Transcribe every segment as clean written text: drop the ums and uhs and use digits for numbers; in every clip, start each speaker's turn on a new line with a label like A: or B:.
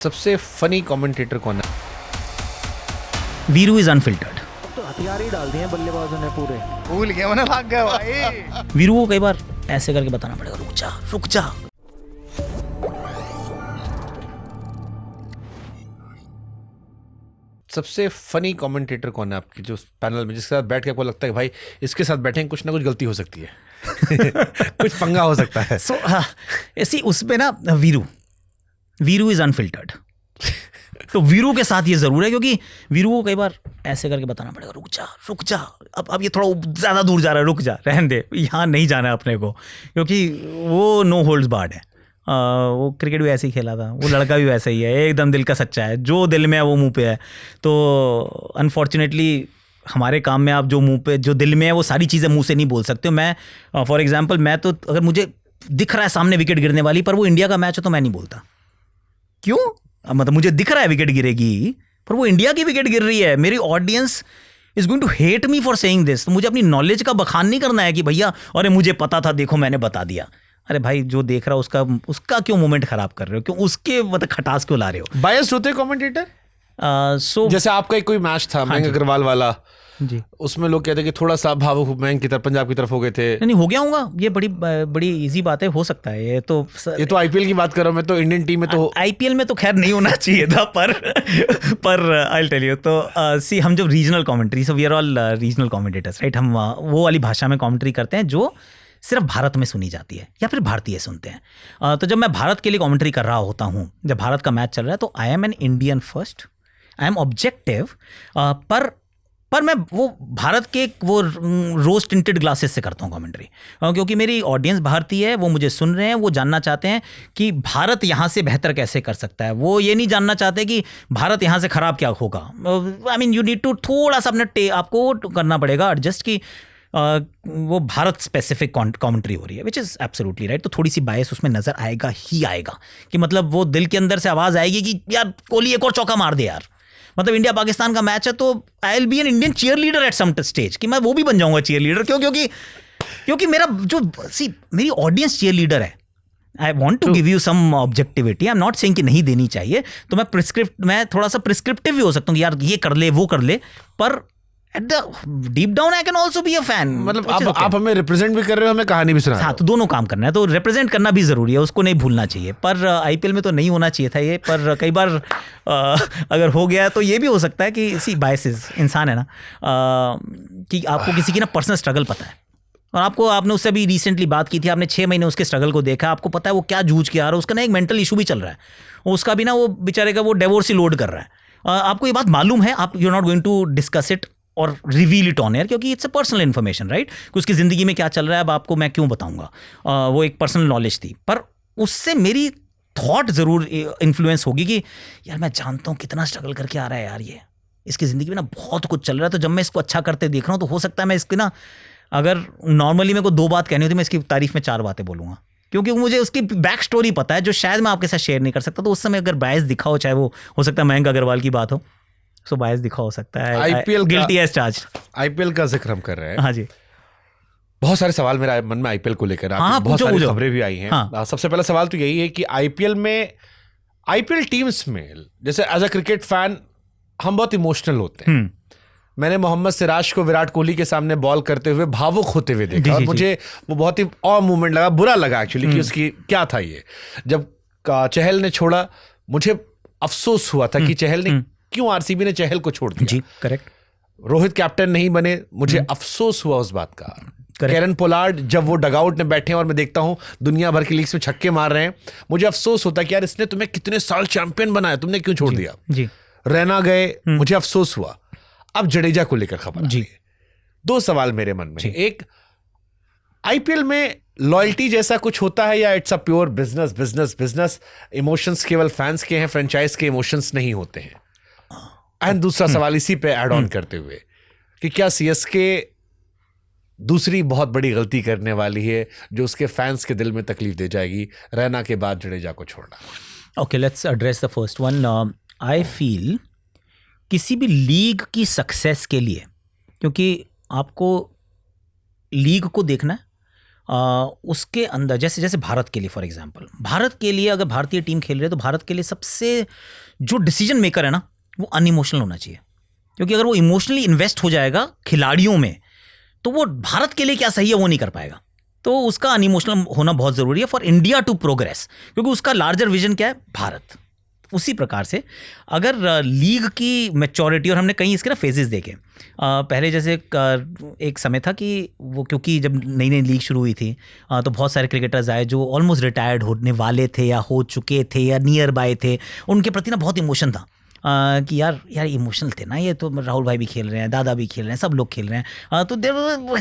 A: सबसे funny commentator कौन है?
B: Veeru is unfiltered.
C: तो हथियार ही डाल दिए हैं बल्लेबाजों ने पूरे।
D: भूल गया मैंने, भाग गया भाई।
B: वीरू को कई बार ऐसे करके बताना पड़ेगा, रुक जा रुक जा।
A: सबसे फनी कमेंटेटर कौन है आपकी जो पैनल में, जिसके साथ बैठ के आपको लगता है कि भाई इसके साथ बैठे कुछ ना कुछ गलती हो सकती है कुछ पंगा हो सकता है?
B: सो ऐसी उसमें ना वीरू इज अनफिल्टर्ड। तो वीरू के साथ ये जरूर है, क्योंकि वीरू को कई बार ऐसे करके बताना पड़ेगा, रुक जा। अब ये थोड़ा ज्यादा दूर जा रहा है, रुक जा, रहने दे, यहाँ नहीं जाना है अपने को, क्योंकि वो नो होल्ड्स बार्ड है। वो क्रिकेट भी ऐसे ही खेला था, वो लड़का भी वैसा ही है, एकदम दिल का सच्चा है, जो दिल में है वो मुंह पे है। तो अनफॉर्चुनेटली हमारे काम में आप जो मुंह पे जो दिल में है वो सारी चीज़ें मुंह से नहीं बोल सकते हो। मैं फॉर एग्जांपल, मैं तो अगर मुझे दिख रहा है सामने विकेट गिरने वाली, पर वो इंडिया का मैच है तो मैं नहीं बोलता। क्यों? मतलब मुझे दिख रहा है विकेट गिरेगी, पर वो इंडिया की विकेट गिर रही है, मेरी audience is going to hate me for saying this. तो मुझे अपनी नॉलेज का बखान नहीं करना है कि भैया अरे मुझे पता था, देखो मैंने बता दिया। अरे भाई जो देख रहा है उसका क्यों मोमेंट खराब कर रहे हो, क्यों उसके मतलब खटास क्यों ला रहे हो?
A: बायस्ड होते कमेंटेटर?
B: सो
A: जैसे आपका एक कोई मैच था मयंक अग्रवाल वाला
B: जी,
A: उसमें लोग कहते हैं कि थोड़ा सा भावुक मयंक की तरफ, पंजाब की तरफ हो गए थे।
B: नहीं हो गया होगा, ये बड़ी इजी बात है, हो सकता है। ये तो
A: आईपीएल की बात कर रहा हूं मैं, तो इंडियन टीम में तो
B: आईपीएल में तो खैर नहीं होना चाहिए था, पर आई विल टेल यू। तो सी हम जब regional commentary, so we are all regional commentators right, हम वो वाली भाषा में कमेंट्री करते हैं जो सिर्फ भारत में सुनी जाती है या फिर भारतीय सुनते हैं। तो जब मैं भारत के लिए कमेंट्री कर रहा होता हूँ, जब भारत का मैच चल रहा है, तो I am an Indian first, I am objective, पर मैं वो भारत के वो रोज टिंटेड ग्लासेस से करता हूँ कमेंट्री, क्योंकि मेरी ऑडियंस भारतीय है, वो मुझे सुन रहे हैं, वो जानना चाहते हैं कि भारत यहाँ से बेहतर कैसे कर सकता है। वो ये नहीं जानना चाहते कि भारत यहाँ से खराब क्या होगा। I mean you need to थोड़ा सा अपने आपको करना पड़ेगा एडजस्ट कि वो भारत स्पेसिफिक कमेंट्री हो रही है, विच इज़ एब्सोल्युटली राइट। तो थोड़ी सी बायस उसमें नज़र आएगा ही आएगा, कि मतलब वो दिल के अंदर से आवाज़ आएगी कि यार कोहली एक और चौका मार दे यार। मतलब इंडिया पाकिस्तान का मैच है तो I will be an Indian cheerleader at some stage, कि मैं वो भी बन जाऊंगा चीयर लीडर। क्योंकि मेरा मेरी ऑडियंस चीयर लीडर है। I want to give you some objectivity, I am not saying कि नहीं देनी चाहिए। तो मैं थोड़ा सा प्रिस्क्रिप्टिव भी हो सकता हूँ कि यार ये कर ले वो कर ले, पर at the deep down I can also be a fan.
A: मतलब आप हमें रिप्रेजेंट भी कर रहे हो, हमें कहानी भी सुना रहे हो।
B: हाँ, तो दोनों काम करना है, तो रिप्रेजेंट करना भी जरूरी है, उसको नहीं भूलना चाहिए। पर आईपीएल में तो नहीं होना चाहिए था ये, पर कई बार अगर हो गया तो ये भी हो सकता है कि इसी बायसेस इंसान है ना, कि आपको किसी की ना पर्सनल स्ट्रगल पता है, और आपने उससे भी रिसेंटली बात की थी, आपने 6 महीने उसके स्ट्रगल को देखा, आपको पता है वो क्या जूझ के आ रहा है, उसका ना एक मेंटल इशू भी चल रहा है, उसका भी ना वो बेचारे का वो डिवोर्स ही लोड कर रहा है। आपको ये बात मालूम है, आप you are not going to discuss it और रिवील इट ऑन एयर, क्योंकि it's a personal information right, कि उसकी ज़िंदगी में क्या चल रहा है, अब आपको मैं क्यों बताऊंगा। वो एक पर्सनल नॉलेज थी, पर उससे मेरी थॉट ज़रूर इन्फ्लुएंस होगी कि यार मैं जानता हूँ कितना स्ट्रगल करके आ रहा है यार, ये इसकी ज़िंदगी में ना बहुत कुछ चल रहा है। तो जब मैं इसको अच्छा करते देख रहा हूँ, तो हो सकता है मैं इसकी ना, अगर नॉर्मली मेरे को 2 बात कहनी होती, मैं इसकी तारीफ में 4 बातें बोलूँगा, क्योंकि मुझे उसकी बैक स्टोरी पता है जो शायद मैं आपके साथ शेयर नहीं कर सकता। तो उस समय अगर बायस दिखा हो, चाहे वो हो सकता है मयंक अग्रवाल की बात हो, सो बायस दिखा हो सकता है।
A: IPL
B: guilty as charge.
A: IPL का जिक्र हम कर रहे हैं।
B: हाँ जी,
A: बहुत सारे सवाल मेरे मन में आईपीएल को लेकर,
B: हाँ,
A: बहुत सारी
B: पूछो।
A: खबरें भी आई हैं।
B: हाँ।
A: सबसे पहला सवाल तो यही है कि आईपीएल टीम्स में, जैसे एज अ क्रिकेट फैन हम बहुत इमोशनल होते हैं। मैंने मोहम्मद सिराज को विराट कोहली के सामने बॉल करते हुए भावुक होते हुए देखा, और मुझे वो बहुत ही ऑ मूवमेंट लगा, बुरा लगा एक्चुअली कि उसकी क्या था ये। जब चहल ने छोड़ा, मुझे अफसोस हुआ था कि चहल ने क्यों, आरसीबी ने चहल को छोड़ दिया।
B: जी करेक्ट।
A: रोहित कैप्टन नहीं बने, मुझे अफसोस हुआ उस बात का। कैरन पोलार्ड जब वो डगआउट में बैठे हैं और मैं देखता हूं दुनिया भर की लीग्स में छक्के मार रहे हैं, मुझे अफसोस होता है कि यार इसने तुम्हें कितने साल चैंपियन बनाया, तुमने क्यों छोड़ दिया।
B: जी,
A: रैना गए, मुझे अफसोस हुआ। अब जडेजा को लेकर खबर जी, 2 सवाल मेरे मन में। एक, आईपीएल में लॉयल्टी जैसा कुछ होता है या it's a pure business, emotions केवल फैंस के हैं, फ्रेंचाइज के इमोशंस नहीं होते हैं। एंड दूसरा सवाल इसी पे ऐड ऑन करते हुए कि क्या सीएसके दूसरी बहुत बड़ी गलती करने वाली है जो उसके फैंस के दिल में तकलीफ दे जाएगी, रैना के बाद जडेजा को छोड़ना?
B: Okay, let's address the first one. I feel किसी भी लीग की सक्सेस के लिए, क्योंकि आपको लीग को देखना है, उसके अंदर जैसे जैसे भारत के लिए फॉर एग्जांपल, भारत के लिए अगर भारतीय टीम खेल रही है तो भारत के लिए सबसे जो डिसीजन मेकर है ना वो अनइमोशनल होना चाहिए, क्योंकि अगर वो इमोशनली इन्वेस्ट हो जाएगा खिलाड़ियों में तो वो भारत के लिए क्या सही है वो नहीं कर पाएगा। तो उसका अनइमोशनल होना बहुत ज़रूरी है फॉर इंडिया टू प्रोग्रेस, क्योंकि उसका लार्जर विजन क्या है, भारत। उसी प्रकार से अगर लीग की मैच्योरिटी, और हमने कई इसके ना फेजेस देखे, पहले जैसे एक समय था कि वो क्योंकि जब नई नई लीग शुरू हुई थी तो बहुत सारे क्रिकेटर्स आए जो ऑलमोस्ट रिटायर्ड होने वाले थे या हो चुके थे या नियर बाय थे, उनके प्रति ना बहुत इमोशन था कि यार इमोशनल थे ना, ये तो राहुल भाई भी खेल रहे हैं, दादा भी खेल रहे हैं, सब लोग खेल रहे हैं। तो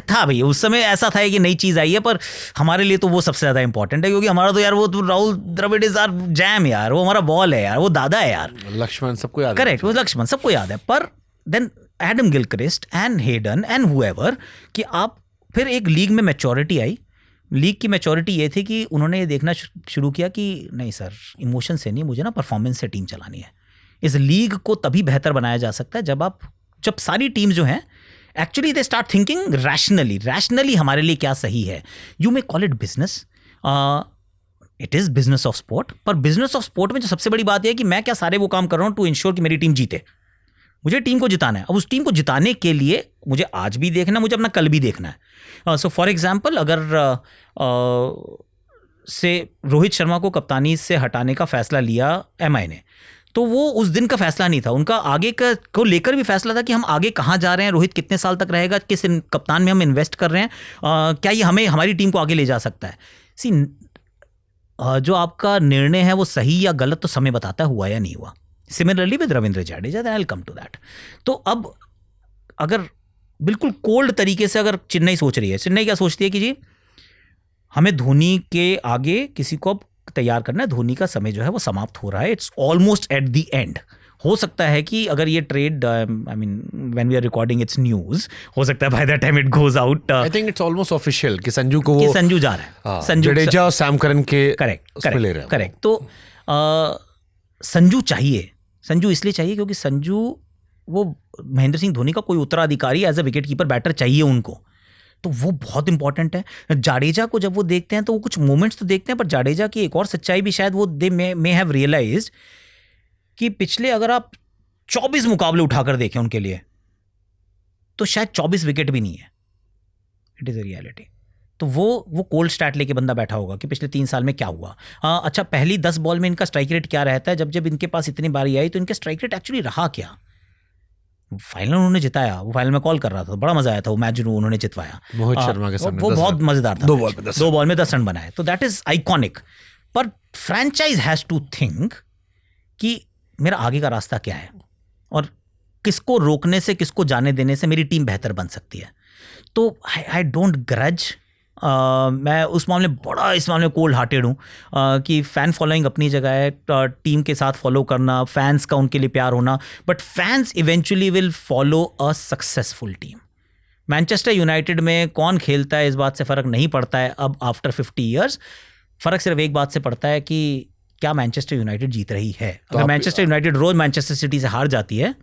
B: था भाई उस समय ऐसा था कि नई चीज़ आई है, पर हमारे लिए तो वो सबसे ज़्यादा इंपॉर्टेंट है, क्योंकि हमारा तो यार वो तो Rahul Dravid is our gem यार, वो हमारा बॉल है यार, वो दादा है यार,
A: लक्ष्मण सबको याद है।
B: करेक्ट, वो लक्ष्मण सबको याद है। पर then Adam Gilchrist and Hayden and whoever कि आप फिर एक लीग में मैच्योरिटी आई। लीग की मैच्योरिटी ये थी कि उन्होंने ये देखना शुरू किया कि नहीं सर, इमोशन से नहीं, मुझे ना परफॉर्मेंस से टीम चलानी है। इस लीग को तभी बेहतर बनाया जा सकता है जब सारी टीम जो हैं actually they start thinking rationally हमारे लिए क्या सही है। You may call it business, it is business of sport, पर बिजनेस ऑफ स्पोर्ट में जो सबसे बड़ी बात है कि मैं क्या सारे वो काम कर रहा हूँ टू इंश्योर कि मेरी टीम जीते। मुझे टीम को जिताना है। अब उस टीम को जिताने के लिए मुझे आज भी देखना है, मुझे अपना कल भी देखना है। सो फॉर एग्जाम्पल अगर से रोहित शर्मा को कप्तानी से हटाने का फैसला लिया MI ने, तो वो उस दिन का फैसला नहीं था, उनका आगे का को लेकर भी फैसला था कि हम आगे कहाँ जा रहे हैं, रोहित कितने साल तक रहेगा, किस कप्तान में हम इन्वेस्ट कर रहे हैं, क्या ये हमारी टीम को आगे ले जा सकता है। सी जो आपका निर्णय है वो सही या गलत तो समय बताता हुआ या नहीं हुआ। Similarly with Ravindra Jadeja, I will come to that. तो अब अगर बिल्कुल कोल्ड तरीके से अगर चेन्नई सोच रही है, चेन्नई क्या सोचती है कि जी हमें धोनी के आगे किसी को अब तैयार करना है, धोनी का समय जो है वो समाप्त हो रहा है, it's almost at the end. हो सकता है कि अगर ये trade, I mean when we are recording it's news, हो सकता है by the time it goes out, I
A: think it's almost official कि संजू
B: जा रहा है, संजू
A: जडेजा और सैम करन के
B: करेक्ट। तो संजू चाहिए, संजू इसलिए चाहिए क्योंकि संजू वो महेंद्र सिंह धोनी का कोई उत्तराधिकारी as a wicket keeper batter चाहिए उनको, तो वो बहुत इंपॉर्टेंट है। जाडेजा को जब वो देखते हैं तो वो कुछ मोमेंट्स तो देखते हैं, पर जाडेजा की एक और सच्चाई भी शायद वो दे मे हैव रियलाइज्ड कि पिछले अगर आप 24 मुकाबले उठाकर देखें उनके लिए तो शायद 24 विकेट भी नहीं है। It is a reality. तो वो कोल्ड स्टैट लेके बंदा बैठा होगा कि पिछले 3 साल में क्या हुआ। अच्छा, पहली 10 बॉल में इनका स्ट्राइक रेट क्या रहता है, जब इनके पास इतनी बारी आई तो इनका स्ट्राइक रेट एक्चुअली रहा क्या। फाइनल उन्होंने जिताया, वो फाइनल में कॉल कर रहा था, बड़ा मजा आया था वो मैच जो उन्होंने जितवाया मोहित शर्मा के सामने, वो बहुत मजेदार था। 2 बॉल में 10 रन बनाए, तो दैट इज आइकॉनिक। पर फ्रेंचाइज हैज टू थिंक कि मेरा आगे का रास्ता क्या है और किसको रोकने से, किसको जाने देने से मेरी टीम बेहतर बन सकती है। तो आई डोंट ग्रज, मैं इस मामले में कोल्ड हार्टेड हूँ कि फ़ैन फॉलोइंग अपनी जगह है, टीम के साथ फॉलो करना, फैंस का उनके लिए प्यार होना, but fans eventually will follow a successful team. Manchester United में कौन खेलता है इस बात से फ़र्क नहीं पड़ता है अब आफ्टर 50 ईयर्स। फ़र्क सिर्फ एक बात से पड़ता है कि क्या मैनचेस्टर यूनाइटेड जीत रही है। अगर मैनचेस्टर यूनाइटेड रोज़ मैनचेस्टर सिटी से हार जाती है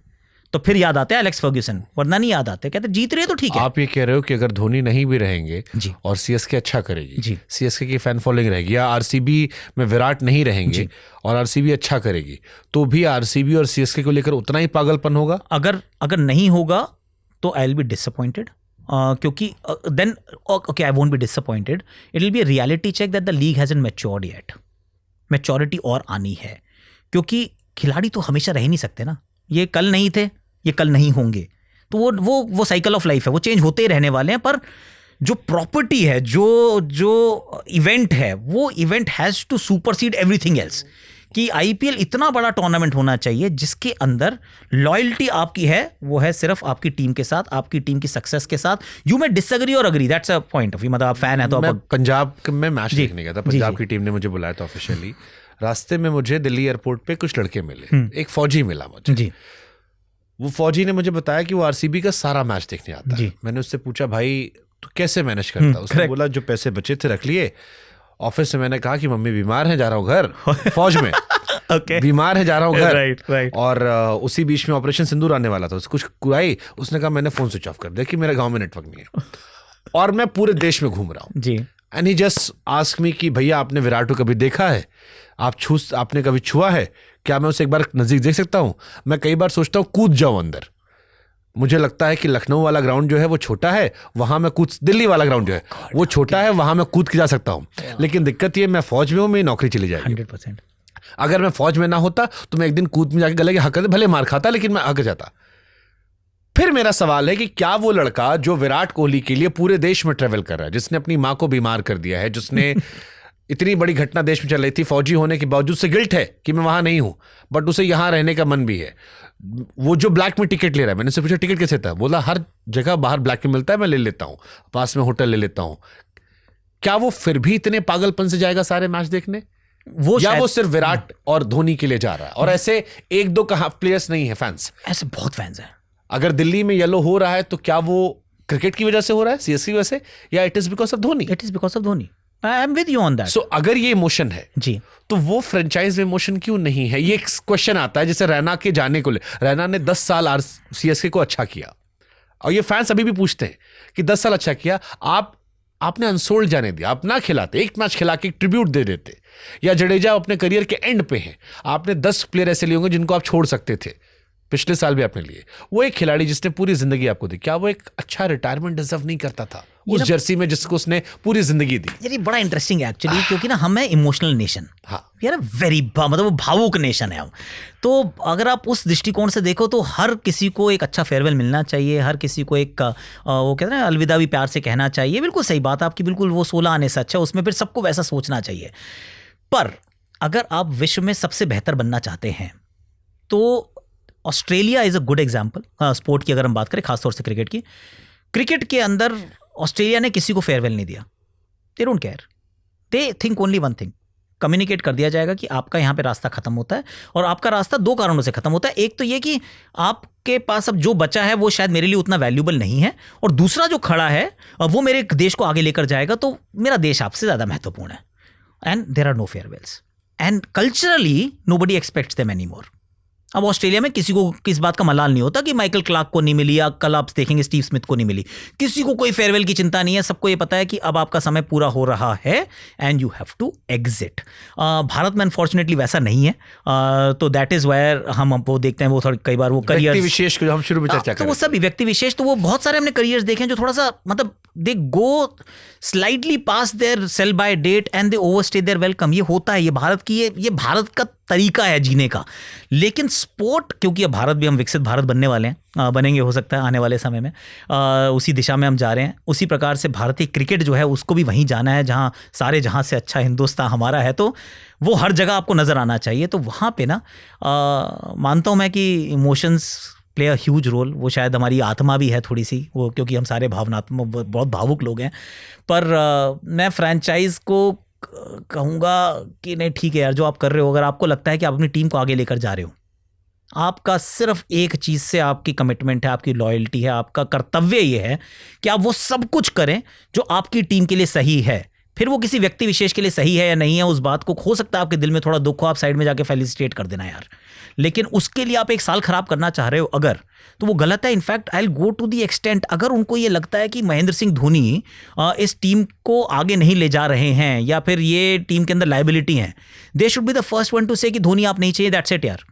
B: तो फिर याद आते हैं एलेक्स फर्ग्यूसन, वरना नहीं याद आते, कहते जीत रही है तो ठीक है।
A: आप ये कह रहे हो कि अगर धोनी नहीं भी रहेंगे जी, और सीएसके अच्छा करेगी जी, सीएसके की फैन फॉलोइंग रहेगी, या आरसीबी में विराट नहीं रहेंगे और आरसीबी अच्छा करेगी, तो भी आरसीबी और सीएसके को लेकर उतना ही पागलपन होगा।
B: अगर नहीं होगा तो आई विल बी डिसअपॉइंटेड, क्योंकि then okay I won't be disappointed, it will be a reality check that the league hasn't matured yet. Maturity और आनी है, क्योंकि खिलाड़ी तो हमेशा रह नहीं सकते ना, ये कल नहीं थे, ये कल नहीं होंगे, तो वो साइकिल ऑफ लाइफ है, वो चेंज होते ही रहने वाले हैं। पर जो प्रॉपर्टी है, जो इवेंट है, वो event has to supersede everything else. कि आईपीएल इतना बड़ा टूर्नामेंट होना चाहिए जिसके अंदर लॉयल्टी आपकी है, वो है सिर्फ आपकी टीम के साथ, आपकी टीम की सक्सेस के साथ। यू में डिसएग्री और agree, that's a point of view. मतलब आप फैन है तो आप
A: पंजाब में मैच देखने गया था, पंजाब की टीम ने मुझे बुलाया था ऑफिशियली। रास्ते में मुझे दिल्ली एयरपोर्ट पे कुछ लड़के मिले, एक फौजी मिला मुझे जी। वो फौजी ने मुझे बताया कि वो आरसीबी का सारा मैच देखने आता है। मैंने उससे पूछा, भाई तो कैसे मैनेज करता? उसने बोला जो पैसे बचे थे रख लिए। ऑफिस से मैंने कहा कि मम्मी बीमार है, जा रहा हूँ घर, फौज में बीमार है, जा रहा हूँ घर। और उसी बीच में ऑपरेशन सिंदूर आने वाला था, कुछ कुराई, उसने कहा मैंने फोन स्विच ऑफ कर दिया कि मेरे गाँव में नेटवर्क नहीं है और मैं पूरे देश में घूम रहा हूँ जी। And he just ask me कि भैया आपने विराट को कभी देखा है, आपने कभी छुआ है, क्या मैं उसे एक बार नजदीक देख सकता हूँ? मैं कई बार सोचता हूँ कूद जाऊँ अंदर। मुझे लगता है कि लखनऊ वाला ग्राउंड जो है वो छोटा है, वहां मैं दिल्ली वाला ग्राउंड जो है वो छोटा है, वहां मैं कूद के जा सकता हूँ। लेकिन दिक्कत ये, मैं फौज में हूँ, मेरी नौकरी चली जाएगी।
B: 100%।
A: अगर मैं फौज में ना होता तो मैं एक दिन कूद में जाके गले के हक भले मार खाता, लेकिन मैं हक जाता। फिर मेरा सवाल है कि क्या वो लड़का जो विराट कोहली के लिए पूरे देश में ट्रेवल कर रहा है, जिसने अपनी माँ को बीमार कर दिया है, जिसने इतनी बड़ी घटना देश में चल रही थी, फौजी होने के बावजूद से गिल्ट है कि मैं वहां नहीं हूं, बट उसे यहां रहने का मन भी है, वो जो ब्लैक में टिकट ले रहा है, मैंने उससे पूछा टिकट कैसे था, बोला हर जगह बाहर ब्लैक में मिलता है, मैं ले लेता हूं, पास में होटल ले लेता हूं। क्या वो फिर भी इतने पागलपन से जाएगा सारे मैच देखने, या वो सिर्फ विराट और धोनी के लिए जा रहा है? और ऐसे एक दो प्लेयर्स नहीं है, फैंस
B: ऐसे बहुत फैंस हैं।
A: अगर दिल्ली में येलो हो रहा है तो क्या वो क्रिकेट की वजह से हो रहा है, सीएसके की वजह से, या it is because of Dhoni?
B: It is because of Dhoni. I am with you on that.
A: So अगर ये इमोशन है
B: जी,
A: तो वो फ्रेंचाइज में इमोशन क्यों नहीं है? ये एक क्वेश्चन आता है। जैसे रैना के जाने को ले, रैना ने 10 साल सीएसके को अच्छा किया, और ये फैंस अभी भी पूछते हैं कि 10 साल अच्छा किया, आपने अनसोल्ड जाने दिया, आप ना खिलाते, एक मैच खिला के ट्रिब्यूट दे देते। या जडेजा अपने करियर के एंड पे हैं, आपने 10 प्लेयर ऐसे लिए होंगे जिनको आप छोड़ सकते थे, पिछले साल भी आपने लिए। वो एक खिलाड़ी जिसने पूरी जिंदगी आपको दी, क्या वो एक अच्छा रिटायरमेंट डिजर्व नहीं करता था उस जर्सी में जिसको उसने पूरी जिंदगी दी?
B: ये बड़ा इंटरेस्टिंग है एक्चुअली, क्योंकि ना हम है इमोशनल नेशन।
A: हाँ,
B: यार वेरी मतलब वो भावुक नेशन है हम। तो अगर आप उस दृष्टिकोण से देखो तो हर किसी को एक अच्छा फेयरवेल मिलना चाहिए, हर किसी को एक वो कहते हैं अलविदा भी प्यार से कहना चाहिए। बिल्कुल सही बात आपकी, बिल्कुल वो 16 आने से अच्छा, उसमें फिर सबको वैसा सोचना चाहिए। पर अगर आप विश्व में सबसे बेहतर बनना चाहते हैं तो Australia is a good example. Sport की अगर हम बात करें, खासतौर से क्रिकेट की, क्रिकेट के अंदर ऑस्ट्रेलिया ने किसी को फेयरवेल नहीं दिया। They don't care, they think only one thing, communicate कर दिया जाएगा कि आपका यहाँ पे रास्ता खत्म होता है, और आपका रास्ता 2 कारणों से खत्म होता है। एक तो ये कि आपके पास अब जो बचा है वो शायद मेरे लिए उतना वैल्यूबल नहीं है, और दूसरा जो खड़ा है वो मेरे देश को आगे लेकर जाएगा, तो मेरा देश आपसे ज़्यादा महत्वपूर्ण है। And there are no farewells, and culturally nobody expects them any more. अब ऑस्ट्रेलिया में किसी को किस बात का मलाल नहीं होता कि माइकल क्लार्क को नहीं मिली, या कल आप देखेंगे स्टीव स्मिथ को नहीं मिली। किसी को कोई फेयरवेल की चिंता नहीं है, सबको ये पता है कि अब आपका समय पूरा हो रहा है and you have to exit. Bharat में अनफॉर्चुनेटली वैसा नहीं है, तो दैट इज वायर हम वो देखते हैं, वो थोड़ा कई बार वो करियर
A: विशेष को हम शुरू में चर्चा
B: तो वो सभी व्यक्ति विशेष, तो वो बहुत सारे हमने करियर्स देखे हैं जो थोड़ा सा मतलब they go slightly past their sell by date and they overstay their welcome. ये होता है, ये भारत की ये भारत का तरीका है जीने का। लेकिन स्पोर्ट, क्योंकि अब भारत भी हम विकसित भारत बनने वाले हैं, बनेंगे हो सकता है आने वाले समय में, उसी दिशा में हम जा रहे हैं। उसी प्रकार से भारतीय क्रिकेट जो है उसको भी वहीं जाना है जहां सारे जहां से अच्छा हिंदुस्तान हमारा है, तो वो हर जगह आपको नज़र आना चाहिए। तो वहाँ पे ना मानता हूँ मैं कि emotions play a huge role. वो शायद हमारी आत्मा भी है थोड़ी सी वो, क्योंकि हम सारे भावनात्मक बहुत भावुक लोग हैं। पर मैं फ्रेंचाइज को कहूँगा कि नहीं, ठीक है यार, जो आप कर रहे हो, अगर आपको लगता है कि आप अपनी टीम को आगे लेकर जा रहे हो, आपका सिर्फ एक चीज़ से आपकी कमिटमेंट है, आपकी लॉयल्टी है, आपका कर्तव्य ये है कि आप वो सब कुछ करें जो आपकी टीम के लिए सही है। फिर वो किसी व्यक्ति विशेष के लिए सही है या नहीं है, उस बात को हो सकता है आपके दिल में थोड़ा दुख हो, आप साइड में जाके फेलिसिटेट कर देना यार, लेकिन उसके लिए आप एक साल खराब करना चाह रहे हो अगर, तो वो गलत है। In fact I will go to the extent, अगर उनको ये लगता है कि महेंद्र सिंह धोनी इस टीम को आगे नहीं ले जा रहे हैं, या फिर ये टीम के अंदर लायबिलिटी हैं, they should be the first one two से कि धोनी आप नहीं चाहिए, दैट्स इट यार।